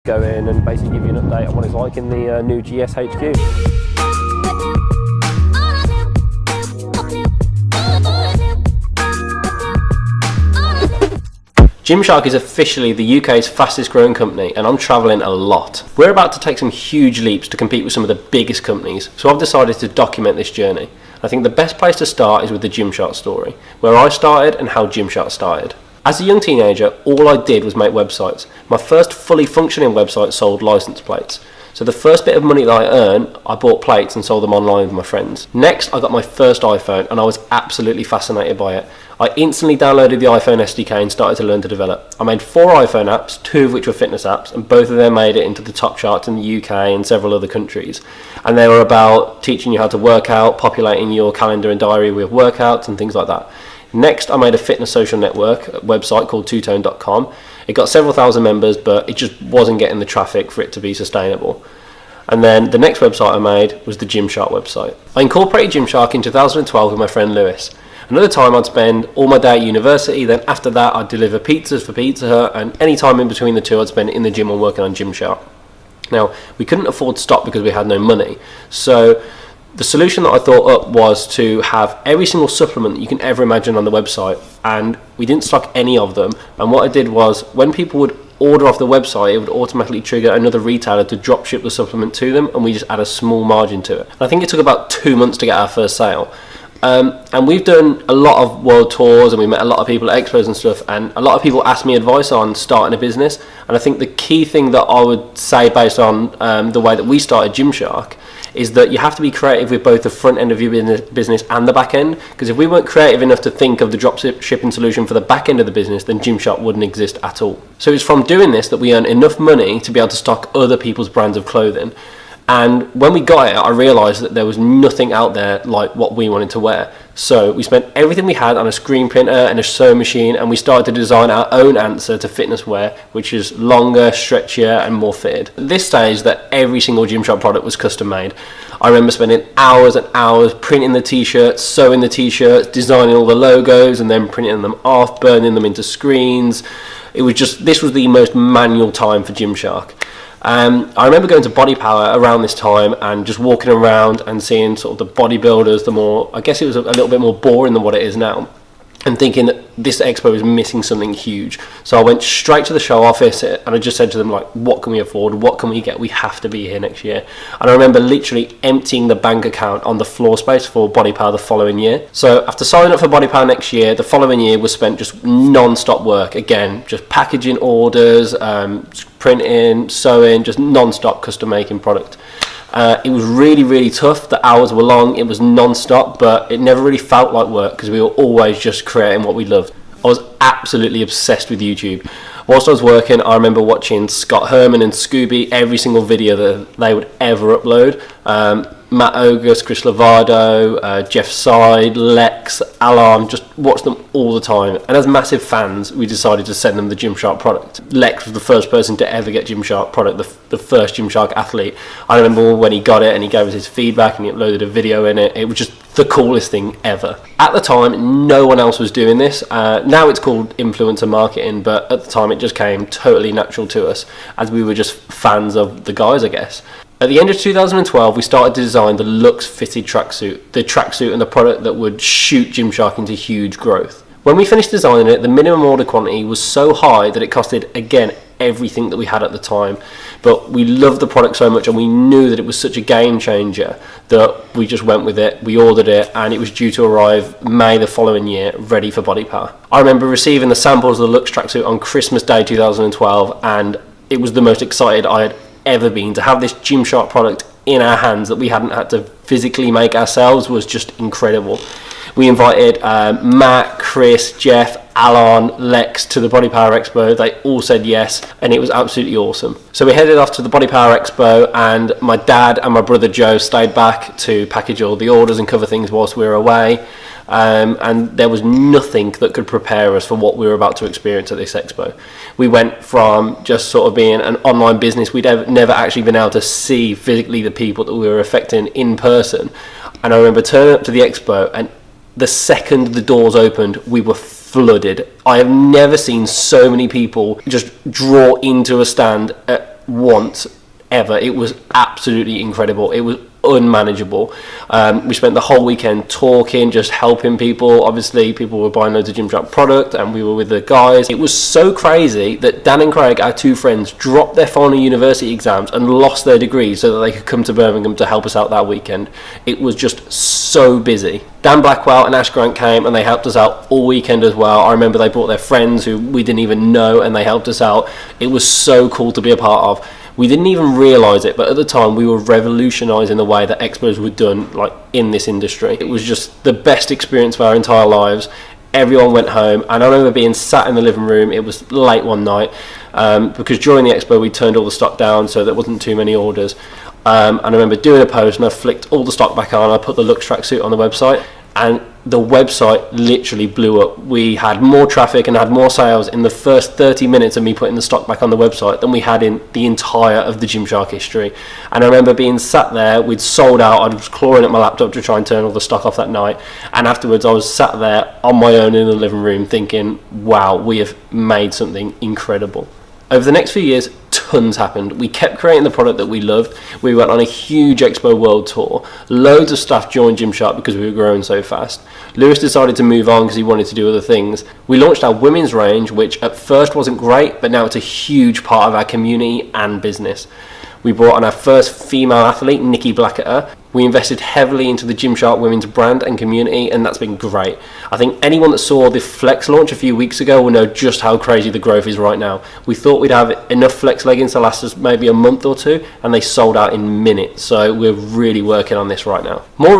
go in and basically give you an update on what it's like in the new GS HQ. Gymshark is officially the UK's fastest growing company, and I'm travelling a lot. We're about to take some huge leaps to compete with some of the biggest companies, so I've decided to document this journey. I think the best place to start is with the Gymshark story, where I started and how Gymshark started. As a young teenager, all I did was make websites. My first fully functioning website sold license plates. So the first bit of money that I earned, I bought plates and sold them online with my friends. Next, I got my first iPhone, and I was absolutely fascinated by it. I instantly downloaded the iPhone SDK and started to learn to develop. I made 4 iPhone apps, 2 of which were fitness apps, and both of them made it into the top charts in the UK and several other countries. And they were about teaching you how to work out, populating your calendar and diary with workouts and things like that. Next, I made a fitness social network website called twotone.com. It got several thousand members, but it just wasn't getting the traffic for it to be sustainable. And then the next website I made was the Gymshark website. I incorporated Gymshark in 2012 with my friend Lewis. Another time I'd spend all my day at university, then after that I'd deliver pizzas for Pizza Hut, and any time in between the two I'd spend in the gym or working on Gymshark. Now, we couldn't afford to stop because we had no money, so the solution that I thought up was to have every single supplement that you can ever imagine on the website, and we didn't stock any of them. And what I did was, when people would order off the website, it would automatically trigger another retailer to drop ship the supplement to them, and we just add a small margin to it. And I think it took about 2 months to get our first sale. And we've done a lot of world tours, and we met a lot of people at expos and stuff, and a lot of people ask me advice on starting a business. And I think the key thing that I would say, based on the way that we started Gymshark, is that you have to be creative with both the front end of your business and the back end. Because if we weren't creative enough to think of the drop shipping solution for the back end of the business, then Gymshark wouldn't exist at all. So it's from doing this that we earn enough money to be able to stock other people's brands of clothing. And when we got it, I realised that there was nothing out there like what we wanted to wear. So we spent everything we had on a screen printer and a sewing machine, and we started to design our own answer to fitness wear, which is longer, stretchier and more fitted. At this stage, that every single Gymshark product was custom made. I remember spending hours and hours printing the t-shirts, sewing the t-shirts, designing all the logos, and then printing them off, burning them into screens. This was the most manual time for Gymshark. I remember going to Body Power around this time and just walking around and seeing sort of the bodybuilders, I guess it was a little bit more boring than what it is now, and thinking that this expo is missing something huge. So I went straight to the show office and I just said to them, like, what can we afford? What can we get? We have to be here next year. And I remember literally emptying the bank account on the floor space for Body Power the following year. So after signing up for Body Power next year, the following year was spent just non-stop work. Again, just packaging orders, printing, sewing, just non-stop custom making product. It was really, really tough. The hours were long, it was non-stop, but it never really felt like work because we were always just creating what we loved. I was absolutely obsessed with YouTube. Whilst I was working, I remember watching Scott Herman and Scooby, every single video that they would ever upload. Matt August, Chris Lovato, Jeff Side, Lex, Alarm, just watched them all the time. And as massive fans, we decided to send them the Gymshark product. Lex was the first person to ever get Gymshark product, the first Gymshark athlete. I remember when he got it and he gave us his feedback and he uploaded a video in it. It was just the coolest thing ever. At the time, no one else was doing this. Now it's called influencer marketing, but at the time it just came totally natural to us as we were just fans of the guys, I guess. At the end of 2012, we started to design the Luxe fitted tracksuit, the tracksuit and the product that would shoot Gymshark into huge growth. When we finished designing it, the minimum order quantity was so high that it costed, again, everything that we had at the time. But we loved the product so much and we knew that it was such a game changer that we just went with it. We ordered it and it was due to arrive May the following year, ready for Body Power. I remember receiving the samples of the Luxe tracksuit on Christmas Day 2012, and it was the most excited I had ever been. To have this Gymshark product in our hands that we hadn't had to physically make ourselves was just incredible. We invited Matt, Chris, Jeff, Alan, Lex to the Body Power Expo. They all said yes, and it was absolutely awesome. So we headed off to the Body Power Expo, and my dad and my brother Joe stayed back to package all the orders and cover things whilst we were away. And there was nothing that could prepare us for what we were about to experience at this expo. We went from just sort of being an online business, we'd never actually been able to see physically the people that we were affecting in person. And I remember turning up to the expo, and the second the doors opened, we were flooded. I have never seen so many people just draw into a stand at once ever. It was absolutely incredible. It was unmanageable. We spent the whole weekend talking, just helping people. Obviously people were buying loads of Gymshark product and we were with the guys. It was so crazy that Dan and Craig, our two friends, dropped their final university exams and lost their degrees so that they could come to Birmingham to help us out that weekend. It was just so busy. Dan Blackwell and Ash Grant came and they helped us out all weekend as well. I remember they brought their friends who we didn't even know and they helped us out. It was so cool to be a part of. We didn't even realise it, but at the time we were revolutionising the way that expos were done, like, in this industry. It was just the best experience of our entire lives. Everyone went home, and I remember being sat in the living room. It was late one night, because during the expo we turned all the stock down, so there wasn't too many orders. And I remember doing a post, and I flicked all the stock back on. I put the Lux tracksuit on the website, and the website literally blew up. We had more traffic and had more sales in the first 30 minutes of me putting the stock back on the website than we had in the entire of the Gymshark history. And I remember being sat there, we'd sold out, I was clawing at my laptop to try and turn all the stock off that night, and afterwards I was sat there on my own in the living room thinking, wow, we have made something incredible. Over the next few years, tons happened. We kept creating the product that we loved. We went on a huge Expo World Tour. Loads of staff joined Gymshark because we were growing so fast. Lewis decided to move on because he wanted to do other things. We launched our women's range, which at first wasn't great, but now it's a huge part of our community and business. We brought on our first female athlete, Nikki Blacketer. We invested heavily into the Gymshark women's brand and community, and that's been great. I think anyone that saw the Flex launch a few weeks ago will know just how crazy the growth is right now. We thought we'd have enough Flex leggings to last us maybe a month or two, and they sold out in minutes. So we're really working on this right now. More